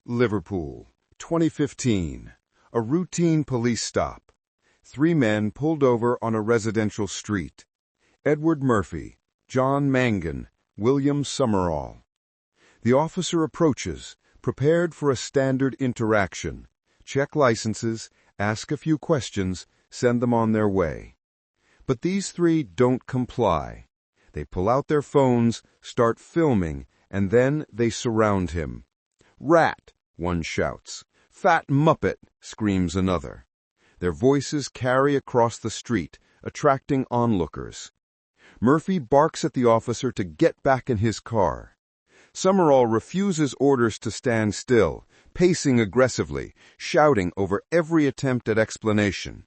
Liverpool, 2015. A routine police stop. 3 men pulled over on a residential street. Edward Murphy, John Mangan, William Summerall. The officer approaches, prepared for a standard interaction. Check licenses, ask a few questions, send them on their way. But these 3 don't comply. They pull out their phones, start filming, and then they surround him. "Rat," one shouts. "Fat muppet," screams another. Their voices carry across the street, attracting onlookers. Murphy barks at the officer to get back in his car. Summerall refuses orders to stand still, pacing aggressively, shouting over every attempt at explanation.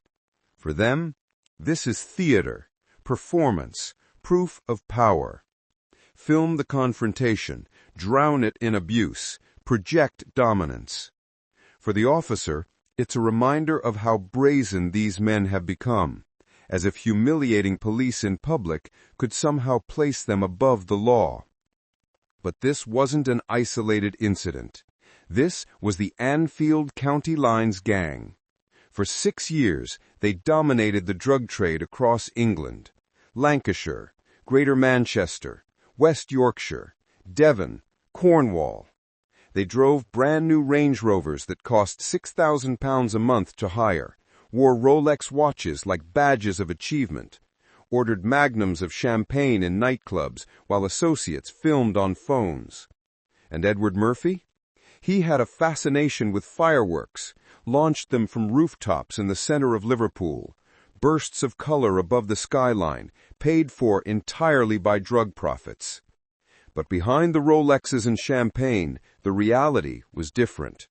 For them, this is theater, performance, proof of power. Film the confrontation, drown it in abuse, project dominance. For the officer, it's a reminder of how brazen these men have become, as if humiliating police in public could somehow place them above the law. But this wasn't an isolated incident. This was the Anfield County Lines gang. For 6 years, they dominated the drug trade across England, Lancashire, Greater Manchester, West Yorkshire, Devon, Cornwall. They drove brand-new Range Rovers that cost £6,000 a month to hire, wore Rolex watches like badges of achievement, ordered magnums of champagne in nightclubs while associates filmed on phones. And Edward Murphy? He had a fascination with fireworks, launched them from rooftops in the center of Liverpool, bursts of color above the skyline, paid for entirely by drug profits. But behind the Rolexes and champagne, the reality was different.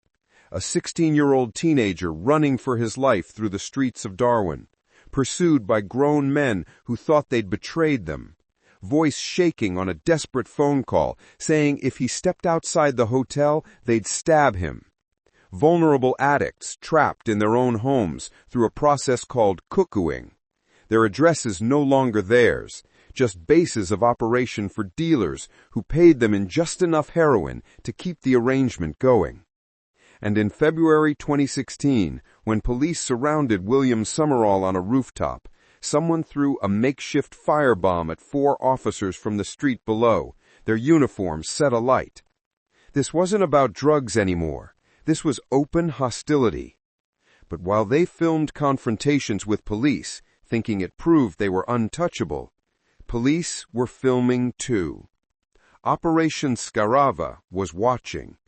A 16-year-old teenager running for his life through the streets of Darwin, pursued by grown men who thought they'd betrayed them, voice shaking on a desperate phone call, saying if he stepped outside the hotel, they'd stab him. Vulnerable addicts trapped in their own homes through a process called cuckooing. Their addresses no longer theirs, just bases of operation for dealers who paid them in just enough heroin to keep the arrangement going. And in February 2016, when police surrounded William Summerall on a rooftop, someone threw a makeshift firebomb at 4 officers from the street below, their uniforms set alight. This wasn't about drugs anymore. This was open hostility. But while they filmed confrontations with police, thinking it proved they were untouchable, police were filming too. Operation Scarava was watching.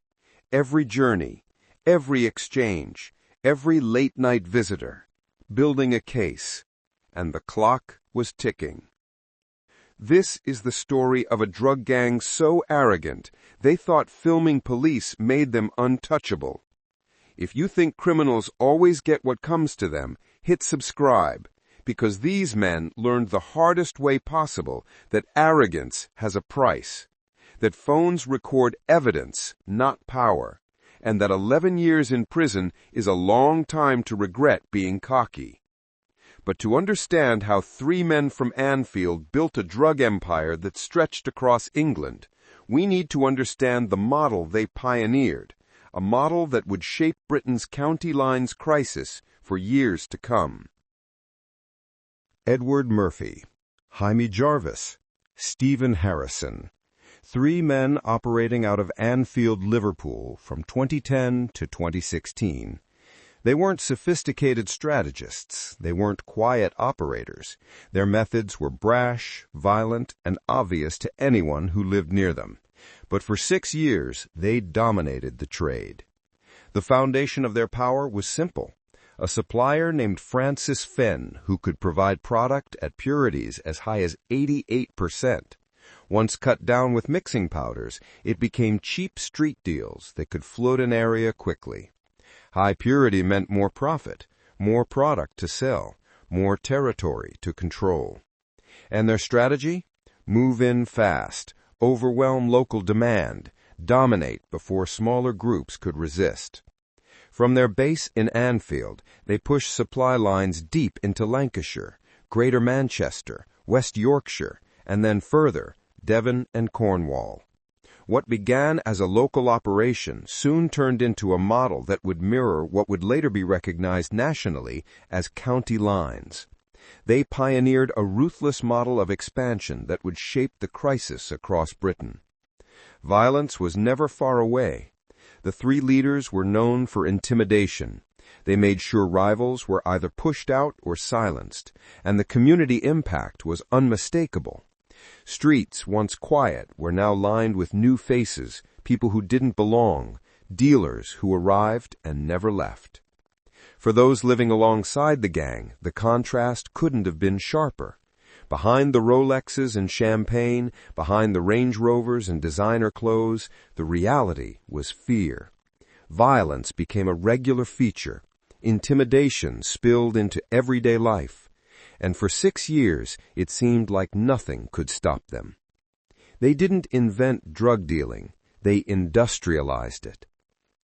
Every journey, every exchange, every late-night visitor, building a case, and the clock was ticking. This is the story of a drug gang so arrogant, they thought filming police made them untouchable. If you think criminals always get what comes to them, hit subscribe, because these men learned the hardest way possible that arrogance has a price, that phones record evidence, not power, and that 11 years in prison is a long time to regret being cocky. But to understand how 3 men from Anfield built a drug empire that stretched across England, we need to understand the model they pioneered, a model that would shape Britain's county lines crisis for years to come. Edward Murphy, Jaime Jarvis, Stephen Harrison. 3 men operating out of Anfield, Liverpool from 2010 to 2016. They weren't sophisticated strategists. They weren't quiet operators. Their methods were brash, violent, and obvious to anyone who lived near them. But for 6 years, they dominated the trade. The foundation of their power was simple. A supplier named Francis Fenn who could provide product at purities as high as 88%. Once cut down with mixing powders, it became cheap street deals that could flood an area quickly. High purity meant more profit, more product to sell, more territory to control. And their strategy? Move in fast, overwhelm local demand, dominate before smaller groups could resist. From their base in Anfield, they pushed supply lines deep into Lancashire, Greater Manchester, West Yorkshire, and then further, Devon and Cornwall. What began as a local operation soon turned into a model that would mirror what would later be recognized nationally as county lines. They pioneered a ruthless model of expansion that would shape the crisis across Britain. Violence was never far away. The three leaders were known for intimidation. They made sure rivals were either pushed out or silenced, and the community impact was unmistakable. Streets, once quiet, were now lined with new faces, people who didn't belong, dealers who arrived and never left. For those living alongside the gang, the contrast couldn't have been sharper. Behind the Rolexes and champagne, behind the Range Rovers and designer clothes, the reality was fear. Violence became a regular feature. Intimidation spilled into everyday life. And for 6 years, it seemed like nothing could stop them. They didn't invent drug dealing. They industrialized it.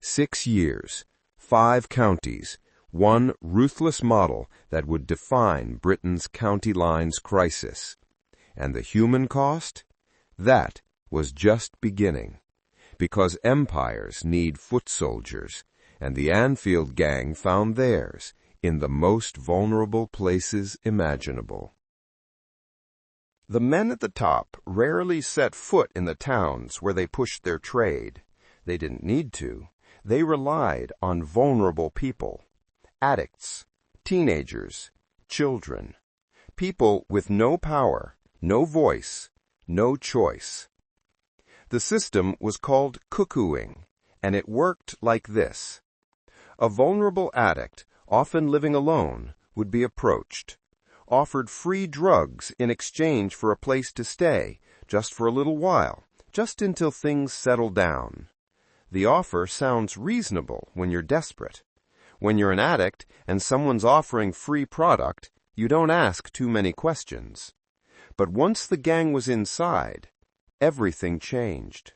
6 years, 5 counties, one ruthless model that would define Britain's county lines crisis. And the human cost? That was just beginning. Because empires need foot soldiers, and the Anfield gang found theirs in the most vulnerable places imaginable. The men at the top rarely set foot in the towns where they pushed their trade. They didn't need to. They relied on vulnerable people. Addicts, teenagers, children. People with no power, no voice, no choice. The system was called cuckooing, and it worked like this. A vulnerable addict, often living alone, would be approached, offered free drugs in exchange for a place to stay, just for a little while, just until things settle down. The offer sounds reasonable when you're desperate. When you're an addict and someone's offering free product, you don't ask too many questions. But once the gang was inside, everything changed.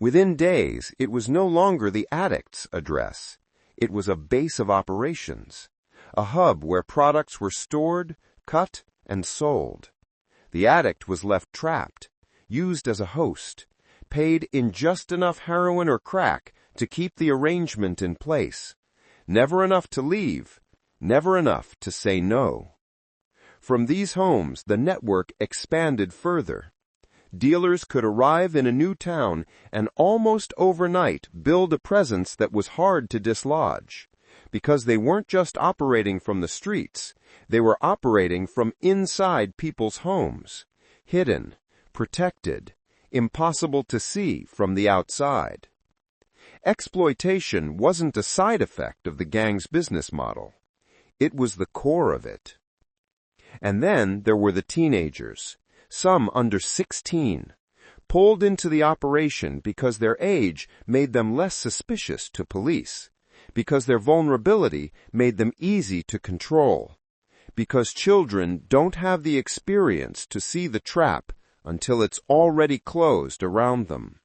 Within days, it was no longer the addict's address. It was a base of operations, a hub where products were stored, cut, and sold. The addict was left trapped, used as a host, paid in just enough heroin or crack to keep the arrangement in place. Never enough to leave, never enough to say no. From these homes, the network expanded further. Dealers could arrive in a new town and almost overnight build a presence that was hard to dislodge. Because they weren't just operating from the streets, they were operating from inside people's homes, hidden, protected, impossible to see from the outside. Exploitation wasn't a side effect of the gang's business model. It was the core of it. And then there were the teenagers, some under 16, pulled into the operation because their age made them less suspicious to police, because their vulnerability made them easy to control, because children don't have the experience to see the trap until it's already closed around them.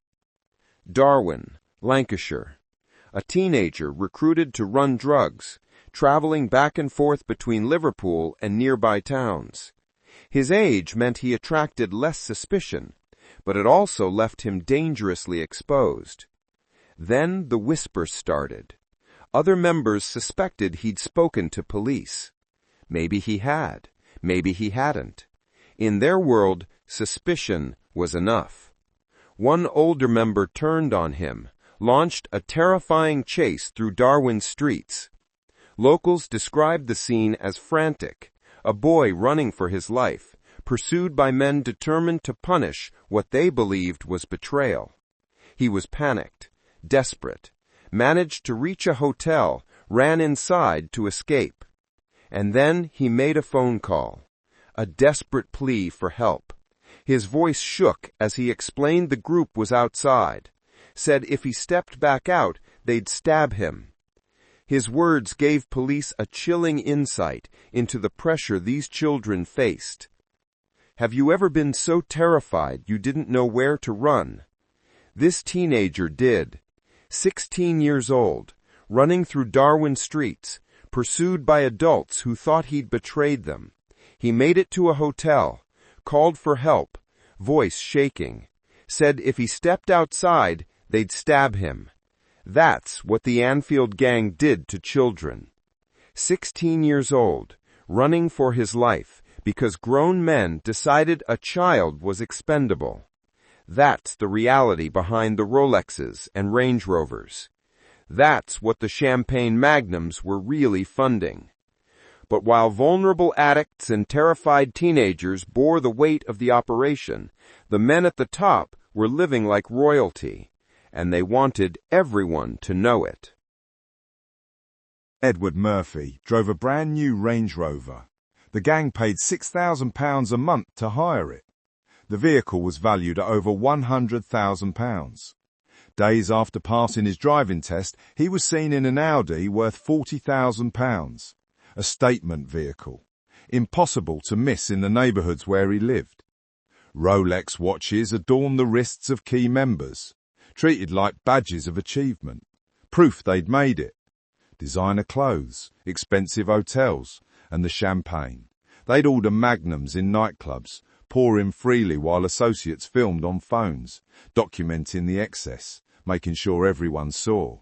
Darwin, Lancashire. A teenager recruited to run drugs, traveling back and forth between Liverpool and nearby towns. His age meant he attracted less suspicion, but it also left him dangerously exposed. Then the whispers started. Other members suspected he'd spoken to police. Maybe he had, maybe he hadn't. In their world, suspicion was enough. One older member turned on him, launched a terrifying chase through Darwin streets. Locals described the scene as frantic, a boy running for his life, pursued by men determined to punish what they believed was betrayal. He was panicked, desperate, managed to reach a hotel, ran inside to escape. And then he made a phone call, a desperate plea for help. His voice shook as he explained the group was outside, said if he stepped back out, they'd stab him. His words gave police a chilling insight into the pressure these children faced. Have you ever been so terrified you didn't know where to run? This teenager did. 16 years old, running through Darwin streets, pursued by adults who thought he'd betrayed them. He made it to a hotel, called for help, voice shaking, said if he stepped outside, they'd stab him. That's what the Anfield gang did to children. 16 years old, running for his life because grown men decided a child was expendable. That's the reality behind the Rolexes and Range Rovers. That's what the champagne magnums were really funding. But while vulnerable addicts and terrified teenagers bore the weight of the operation, the men at the top were living like royalty, and they wanted everyone to know it. Edward Murphy drove a brand new Range Rover. The gang paid £6,000 a month to hire it. The vehicle was valued at over £100,000. Days after passing his driving test, he was seen in an Audi worth £40,000. A statement vehicle, impossible to miss in the neighbourhoods where he lived. Rolex watches adorned the wrists of key members, treated like badges of achievement, proof they'd made it. Designer clothes, expensive hotels, and the champagne. They'd order magnums in nightclubs, pouring freely while associates filmed on phones, documenting the excess, making sure everyone saw.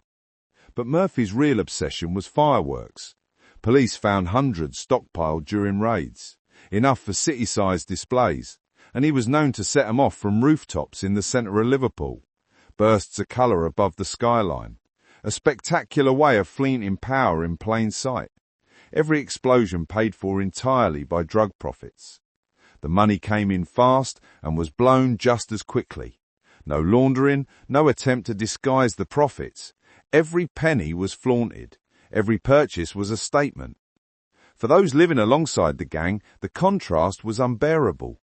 But Murphy's real obsession was fireworks. Police found hundreds stockpiled during raids, enough for city-sized displays, and he was known to set them off from rooftops in the centre of Liverpool, bursts of colour above the skyline, a spectacular way of flaunting power in plain sight. Every explosion paid for entirely by drug profits. The money came in fast and was blown just as quickly. No laundering, no attempt to disguise the profits. Every penny was flaunted. Every purchase was a statement. For those living alongside the gang, the contrast was unbearable.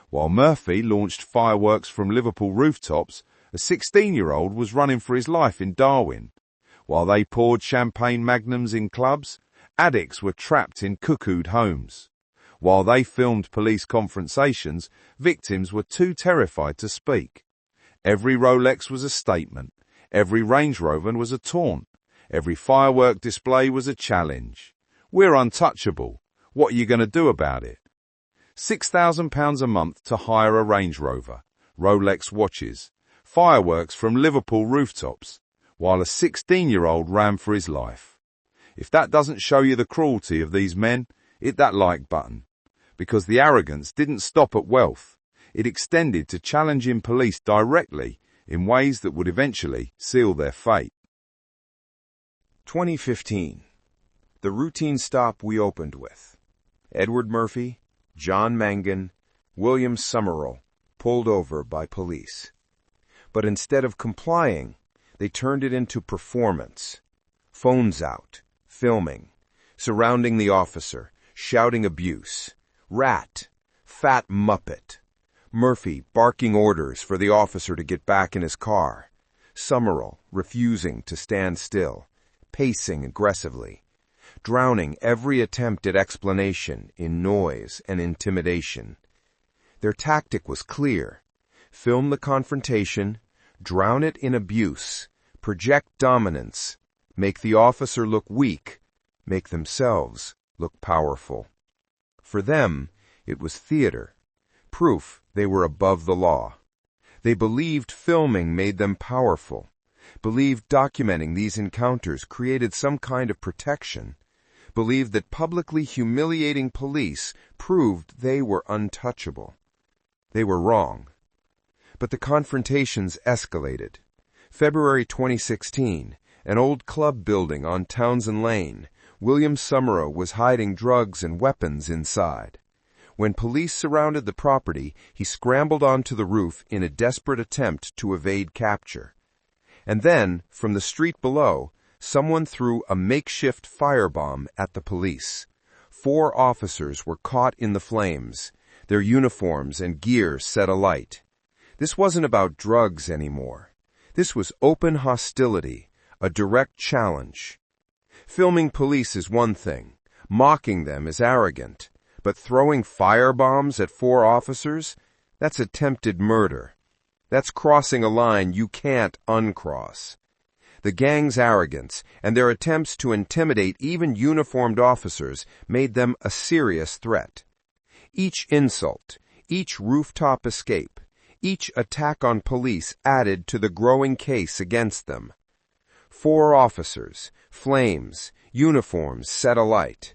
While Murphy launched fireworks from Liverpool rooftops, a 16-year-old was running for his life in Darwin. While they poured champagne magnums in clubs, addicts were trapped in cuckooed homes. While they filmed police confrontations, victims were too terrified to speak. Every Rolex was a statement. Every Range Rover was a taunt. Every firework display was a challenge. We're untouchable. What are you going to do about it? £6,000 a month to hire a Range Rover, Rolex watches, fireworks from Liverpool rooftops, while a 16-year-old ran for his life. If that doesn't show you the cruelty of these men, hit that like button. Because the arrogance didn't stop at wealth. It extended to challenging police directly in ways that would eventually seal their fate. 2015. The routine stop we opened with. Edward Murphy, John Mangan, William Summerall, pulled over by police. But instead of complying, they turned it into performance. Phones out, filming, surrounding the officer, shouting abuse. Rat, fat muppet. Murphy barking orders for the officer to get back in his car. Summerall refusing to stand still, pacing aggressively, drowning every attempt at explanation in noise and intimidation. Their tactic was clear. Film the confrontation, drown it in abuse, project dominance, make the officer look weak, make themselves look powerful. For them, it was theater, proof they were above the law. They believed filming made them powerful, believed documenting these encounters created some kind of protection, believed that publicly humiliating police proved they were untouchable. They were wrong. But the confrontations escalated. February 2016, an old club building on Townsend Lane. William Summerall was hiding drugs and weapons inside. When police surrounded the property, he scrambled onto the roof in a desperate attempt to evade capture. And then, from the street below, someone threw a makeshift firebomb at the police. 4 officers were caught in the flames, their uniforms and gear set alight. This wasn't about drugs anymore. This was open hostility, a direct challenge. Filming police is one thing. Mocking them is arrogant. But throwing firebombs at 4 officers? That's attempted murder. That's crossing a line you can't uncross. The gang's arrogance and their attempts to intimidate even uniformed officers made them a serious threat. Each insult, each rooftop escape, Each attack on police added to the growing case against them. 4 officers, flames, uniforms set alight.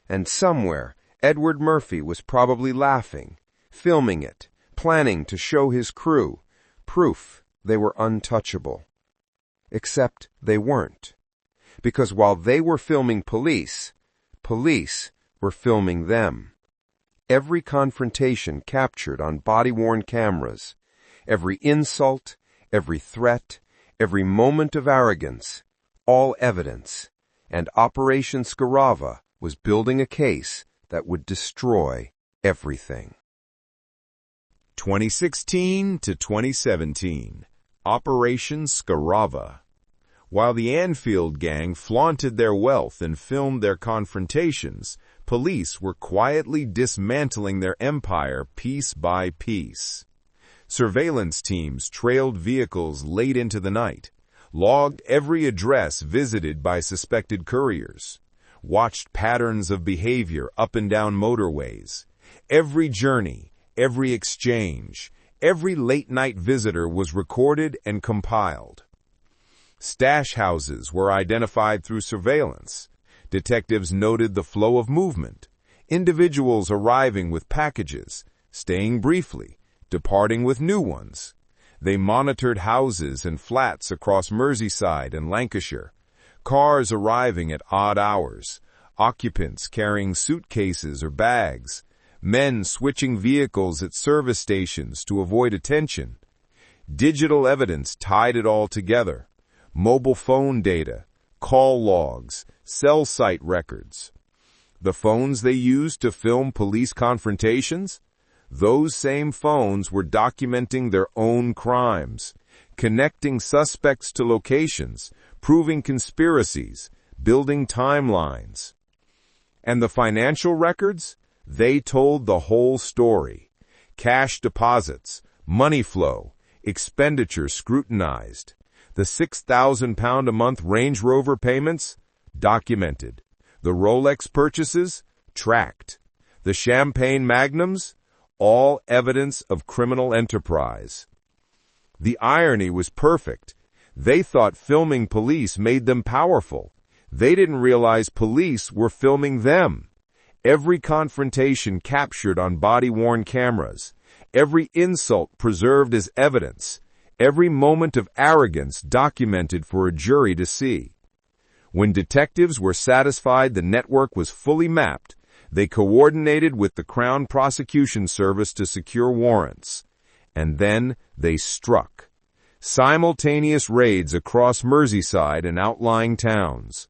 And somewhere, Edward Murphy was probably laughing, filming it, planning to show his crew proof they were untouchable. Except they weren't. Because while they were filming police, police were filming them. Every confrontation captured on body-worn cameras, every insult, every threat, every moment of arrogance, all evidence, and Operation Scarava was building a case that would destroy everything. 2016 to 2017, Operation Scarava. While the Anfield gang flaunted their wealth and filmed their confrontations, police were quietly dismantling their empire piece by piece. Surveillance teams trailed vehicles late into the night, logged every address visited by suspected couriers, watched patterns of behavior up and down motorways. Every journey, every exchange, every late-night visitor was recorded and compiled. Stash houses were identified through surveillance. Detectives noted the flow of movement, individuals arriving with packages, staying briefly, departing with new ones. They monitored houses and flats across Merseyside and Lancashire, cars arriving at odd hours, occupants carrying suitcases or bags, men switching vehicles at service stations to avoid attention. Digital evidence tied it all together. Mobile phone data, call logs, cell site records. The phones they used to film police confrontations? Those same phones were documenting their own crimes, connecting suspects to locations, proving conspiracies, building timelines. And the financial records? They told the whole story. Cash deposits, money flow, expenditure scrutinized. The £6,000 a month Range Rover payments? Documented. The Rolex purchases? Tracked. The champagne magnums? All evidence of criminal enterprise. The irony was perfect. They thought filming police made them powerful. They didn't realize police were filming them. Every confrontation captured on body-worn cameras. Every insult preserved as evidence. Every moment of arrogance documented for a jury to see. When detectives were satisfied the network was fully mapped, they coordinated with the Crown Prosecution Service to secure warrants. And then they struck. Simultaneous raids across Merseyside and outlying towns.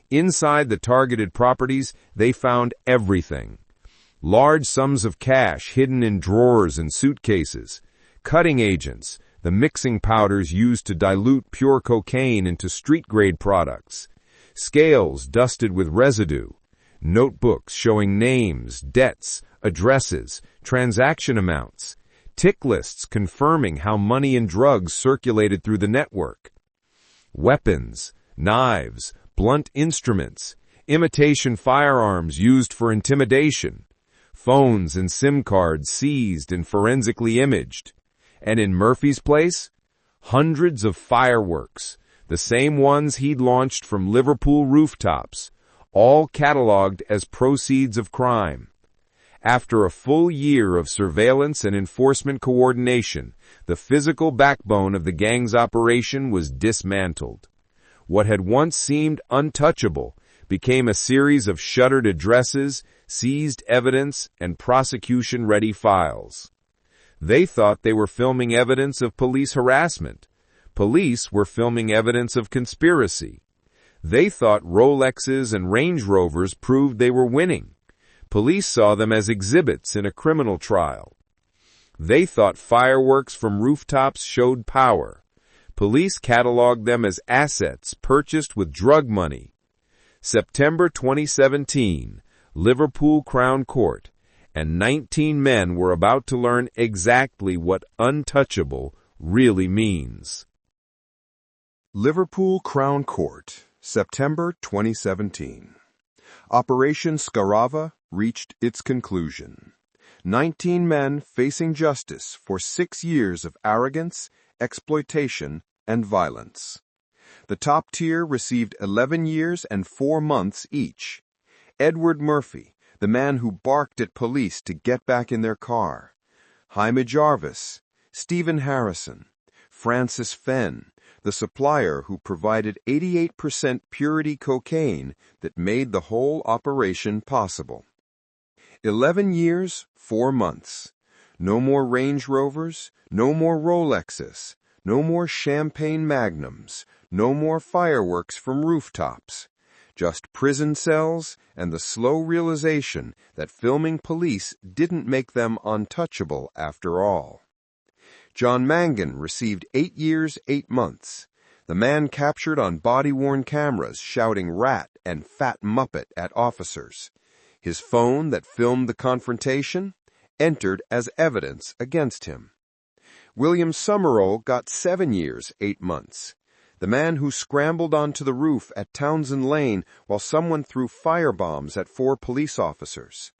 Inside the targeted properties, they found everything. Large sums of cash hidden in drawers and suitcases, cutting agents, the mixing powders used to dilute pure cocaine into street-grade products, scales dusted with residue, notebooks showing names, debts, addresses, transaction amounts, tick lists confirming how money and drugs circulated through the network, weapons, knives, blunt instruments, imitation firearms used for intimidation, phones and SIM cards seized and forensically imaged. And in Murphy's place, hundreds of fireworks, the same ones he'd launched from Liverpool rooftops, all catalogued as proceeds of crime. After a full year of surveillance and enforcement coordination, the physical backbone of the gang's operation was dismantled. What had once seemed untouchable became a series of shuttered addresses, seized evidence, and prosecution-ready files. They thought they were filming evidence of police harassment. Police were filming evidence of conspiracy. They thought Rolexes and Range Rovers proved they were winning. Police saw them as exhibits in a criminal trial. They thought fireworks from rooftops showed power. Police cataloged them as assets purchased with drug money. September 2017, Liverpool Crown Court, and 19 men were about to learn exactly what untouchable really means. Liverpool Crown Court, September 2017. Operation Scarava reached its conclusion. 19 men facing justice for 6 years of arrogance, exploitation, and violence. The top tier received 11 years and 4 months each. Edward Murphy, the man who barked at police to get back in their car. Jaime Jarvis, Stephen Harrison, Francis Fenn, the supplier who provided 88% purity cocaine that made the whole operation possible. 11 years, 4 months. No more Range Rovers, no more Rolexes, no more champagne magnums, no more fireworks from rooftops. Just prison cells and the slow realization that filming police didn't make them untouchable after all. John Mangan received 8 years, 8 months. The man captured on body-worn cameras shouting "rat" and "fat muppet" at officers. His phone that filmed the confrontation entered as evidence against him. William Summerall got 7 years, 8 months. The man who scrambled onto the roof at Townsend Lane while someone threw firebombs at 4 police officers.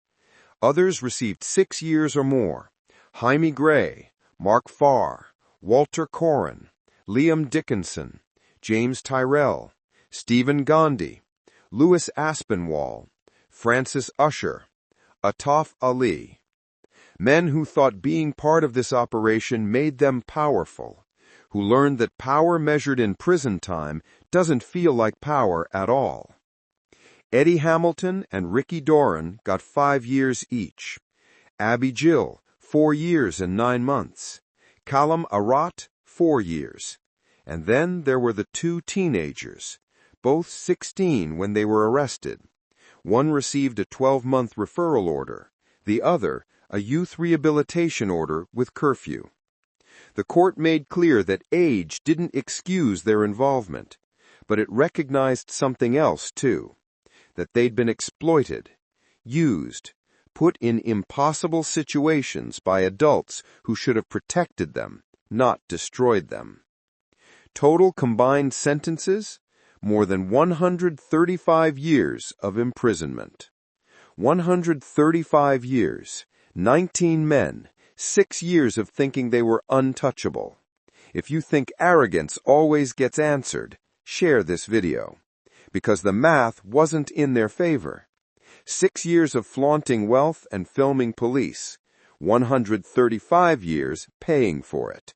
Others received 6 years or more. Jaime Gray, Mark Farr, Walter Corrin, Liam Dickinson, James Tyrrell, Stephen Gandhi, Louis Aspinwall, Francis Usher, Ataf Ali. Men who thought being part of this operation made them powerful, who learned that power measured in prison time doesn't feel like power at all. Eddie Hamilton and Ricky Doran got 5 years each. Abby Gill, 4 years and 9 months. Callum Arat, 4 years. And then there were the 2 teenagers, both 16 when they were arrested. One received a 12-month referral order, the other a youth rehabilitation order with curfew. The court made clear that age didn't excuse their involvement, but it recognized something else too, that they'd been exploited, used, put in impossible situations by adults who should have protected them, not destroyed them. Total combined sentences? More than 135 years of imprisonment. 135 years, 19 men, 6 years of thinking they were untouchable. If you think arrogance always gets answered, share this video. Because the math wasn't in their favor. 6 years of flaunting wealth and filming police. 135 years paying for it.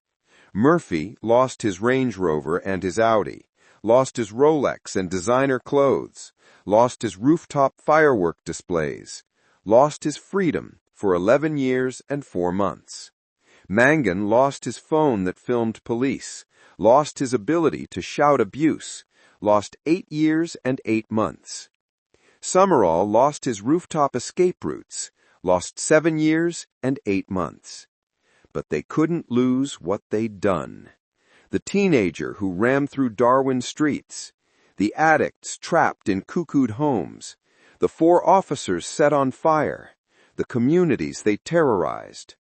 Murphy lost his Range Rover and his Audi, lost his Rolex and designer clothes, lost his rooftop firework displays, lost his freedom for 11 years and 4 months. Mangan lost his phone that filmed police, lost his ability to shout abuse, lost 8 years and 8 months. Summerall lost his rooftop escape routes, lost 7 years and 8 months. But they couldn't lose what they'd done. The teenager who rammed through Darwin streets, the addicts trapped in cuckooed homes, the 4 officers set on fire, the communities they terrorized.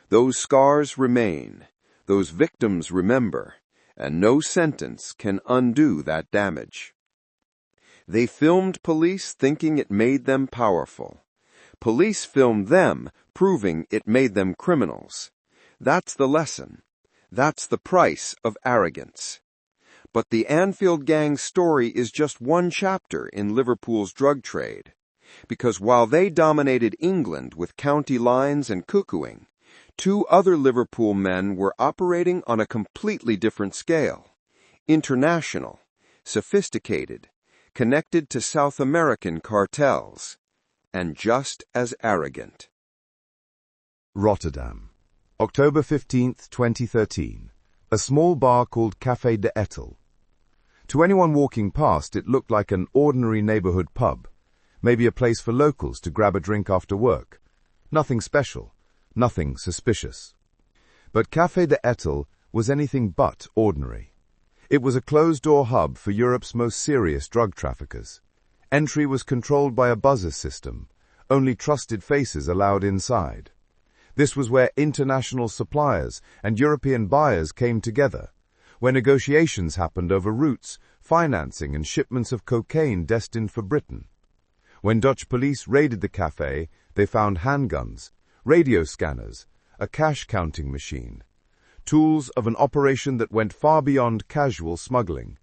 Those scars remain, those victims remember, and no sentence can undo that damage. They filmed police thinking it made them powerful. Police filmed them, proving it made them criminals. That's the lesson. That's the price of arrogance. But the Anfield gang's story is just one chapter in Liverpool's drug trade. Because while they dominated England with county lines and cuckooing, 2 other Liverpool men were operating on a completely different scale. International, sophisticated, connected to South American cartels, and just as arrogant. Rotterdam, October 15, 2013. A small bar called Café de Etel. To anyone walking past, it looked like an ordinary neighborhood pub, maybe a place for locals to grab a drink after work. Nothing special, nothing suspicious. But Café de Etel was anything but ordinary. It was a closed-door hub for Europe's most serious drug traffickers. Entry was controlled by a buzzer system. Only trusted faces allowed inside. This was where international suppliers and European buyers came together, where negotiations happened over routes, financing and shipments of cocaine destined for Britain. When Dutch police raided the café, they found handguns, radio scanners, a cash-counting machine. Tools of an operation that went far beyond casual smuggling.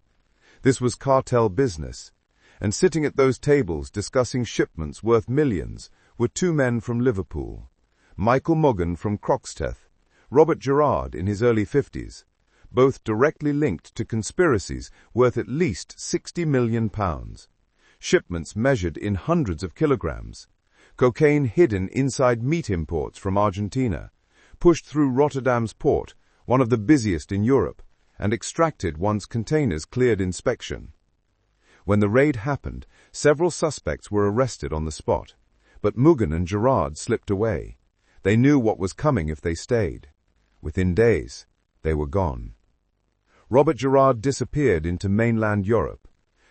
This was cartel business, and sitting at those tables discussing shipments worth millions were two men from Liverpool, Michael Morgan from Croxteth, Robert Gerard in his early 50s, both directly linked to conspiracies worth at least £60 million. Shipments measured in hundreds of kilograms. Cocaine hidden inside meat imports from Argentina, pushed through Rotterdam's port, one of the busiest in Europe, and extracted once containers cleared inspection. When the raid happened, several suspects were arrested on the spot, but Morgan and Gerard slipped away. They knew what was coming if they stayed. Within days, they were gone. Robert Gerard disappeared into mainland Europe.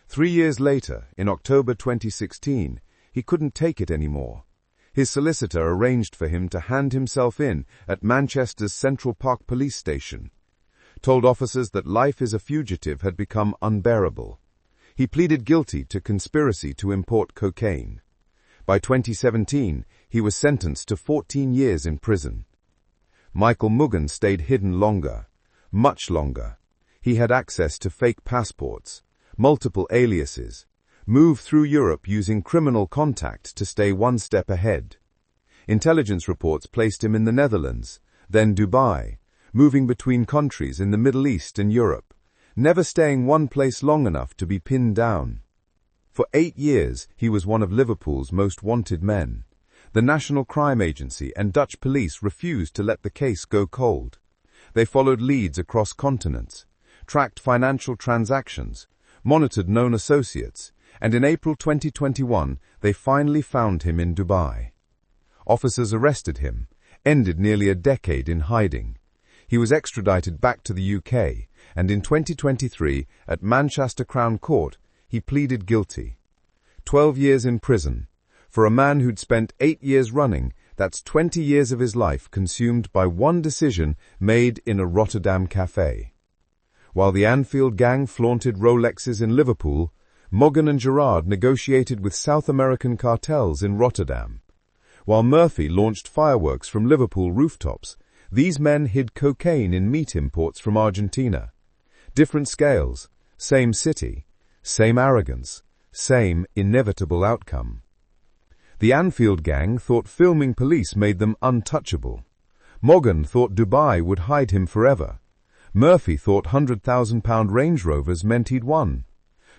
3 years later, in October 2016, he couldn't take it anymore. His solicitor arranged for him to hand himself in at Manchester's Central Park police station. Told officers that life as a fugitive had become unbearable. He pleaded guilty to conspiracy to import cocaine. By 2017, he was sentenced to 14 years in prison. Michael Morgan stayed hidden longer, much longer. He had access to fake passports, multiple aliases, moved through Europe using criminal contacts to stay one step ahead. Intelligence reports placed him in the Netherlands, then Dubai, moving between countries in the Middle East and Europe, never staying one place long enough to be pinned down. For 8 years, he was one of Liverpool's most wanted men. The National Crime Agency and Dutch police refused to let the case go cold. They followed leads across continents, tracked financial transactions, monitored known associates, and in April 2021, they finally found him in Dubai. Officers arrested him, ended nearly a decade in hiding. He was extradited back to the UK, and in 2023, at Manchester Crown Court, he pleaded guilty. 12 years in prison. For a man who'd spent 8 years running, that's 20 years of his life consumed by one decision made in a Rotterdam cafe. While the Anfield gang flaunted Rolexes in Liverpool, Morgan and Gerard negotiated with South American cartels in Rotterdam. While Murphy launched fireworks from Liverpool rooftops, these men hid cocaine in meat imports from Argentina. Different scales, same city, same arrogance, same inevitable outcome. The Anfield gang thought filming police made them untouchable. Morgan thought Dubai would hide him forever. Murphy thought £100,000 Range Rovers meant he'd won.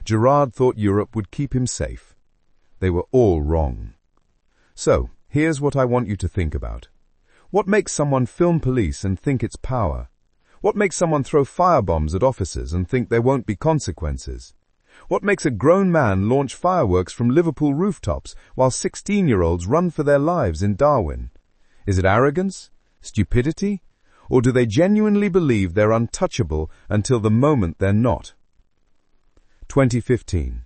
Gerard thought Europe would keep him safe. They were all wrong. So, here's what I want you to think about. What makes someone film police and think it's power? What makes someone throw firebombs at officers and think there won't be consequences? What makes a grown man launch fireworks from Liverpool rooftops while 16-year-olds run for their lives in Darwin? Is it arrogance? Stupidity? Or do they genuinely believe they're untouchable until the moment they're not? 2015.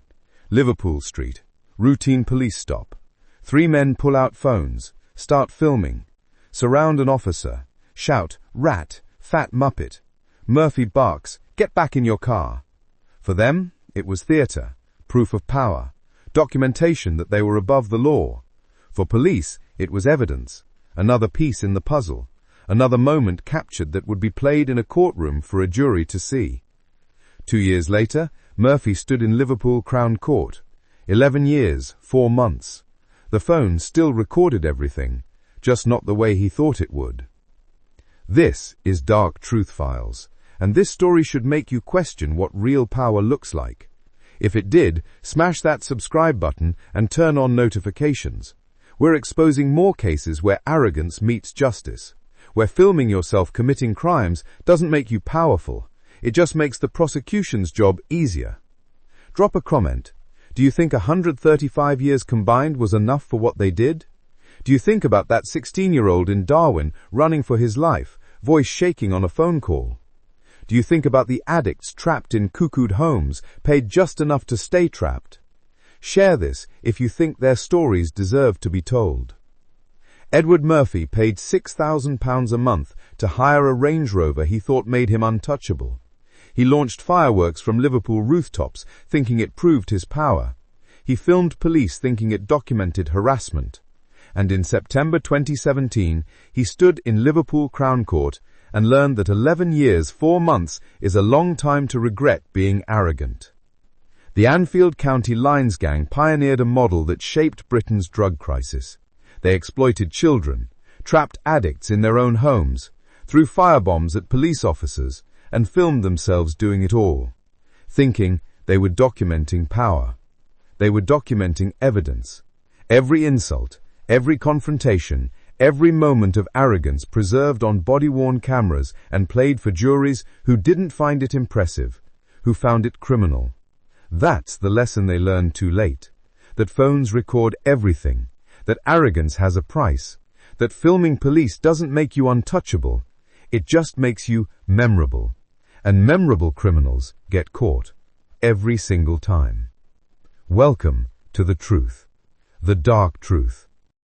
Liverpool Street. Routine police stop. 3 men pull out phones, start filming, surround an officer, shout, "Rat, fat muppet." Murphy barks, "Get back in your car." For them, it was theatre, proof of power, documentation that they were above the law. For police, it was evidence, another piece in the puzzle, another moment captured that would be played in a courtroom for a jury to see. 2 years later, Murphy stood in Liverpool Crown Court. 11 years, 4 months. The phone still recorded everything, just not the way he thought it would. This is Dark Truth Files, and this story should make you question what real power looks like. If it did, smash that subscribe button and turn on notifications. We're exposing more cases where arrogance meets justice, where filming yourself committing crimes doesn't make you powerful. It just makes the prosecution's job easier. Drop a comment. Do you think 135 years combined was enough for what they did? Do you think about that 16-year-old in Darwin running for his life, voice shaking on a phone call? Do you think about the addicts trapped in cuckooed homes, paid just enough to stay trapped? Share this if you think their stories deserve to be told. Edward Murphy paid £6,000 a month to hire a Range Rover he thought made him untouchable. He launched fireworks from Liverpool rooftops, thinking it proved his power. He filmed police thinking it documented harassment. and in September 2017 he stood in Liverpool Crown Court and learned that 11 years, 4 months is a long time to regret being arrogant. The Anfield County Lines gang pioneered a model that shaped Britain's drug crisis. They exploited children, trapped addicts in their own homes, threw firebombs at police officers, and filmed themselves doing it all, thinking they were documenting power. They were documenting evidence. Every insult, every confrontation, every moment of arrogance preserved on body-worn cameras and played for juries who didn't find it impressive, who found it criminal. That's the lesson they learned too late. That phones record everything. That arrogance has a price. That filming police doesn't make you untouchable. It just makes you memorable. And memorable criminals get caught. Every single time. Welcome to the truth. The dark truth.